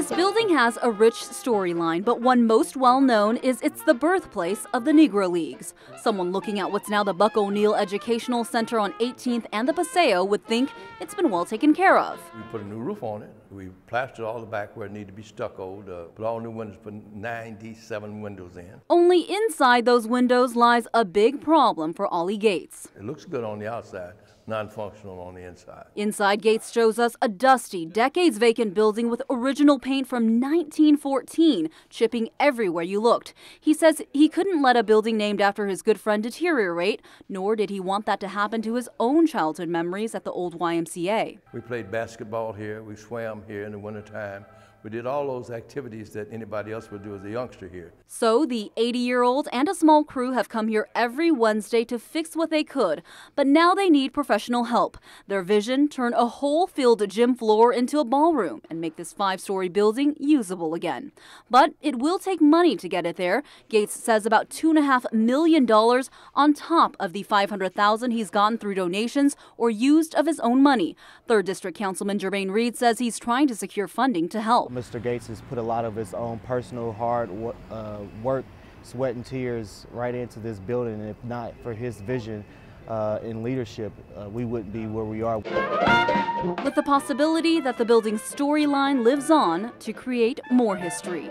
This building has a rich storyline, but one most well known is it's the birthplace of the Negro Leagues. Someone looking at what's now the Buck O'Neil Educational Center on 18th and the Paseo would think it's been well taken care of. We put a new roof on it. We plastered all the back where it needed to be stuccoed, put all new windows, put 97 windows in. Only inside those windows lies a big problem for Ollie Gates. It looks good on the outside, non-functional on the inside. Inside, Gates shows us a dusty, decades-vacant building with original paint from 1914, chipping everywhere you looked. He says he couldn't let a building named after his good friend deteriorate, nor did he want that to happen to his own childhood memories at the old YMCA. We played basketball here, we swam here in the wintertime. We did all those activities that anybody else would do as a youngster here. So the 80-year-old and a small crew have come here every Wednesday to fix what they could, but now they need professional help. Their vision: turn a whole field gym floor into a ballroom and make this 5-story building usable again. But it will take money to get it there. Gates says about $2.5 million on top of the $500,000 he's gotten through donations or used of his own money. 3rd District Councilman Jermaine Reed says he's trying to secure funding to help. Mr. Gates has put a lot of his own personal hard work, sweat and tears right into this building, and if not for his vision and leadership, we wouldn't be where we are. With the possibility that the building's storyline lives on to create more history.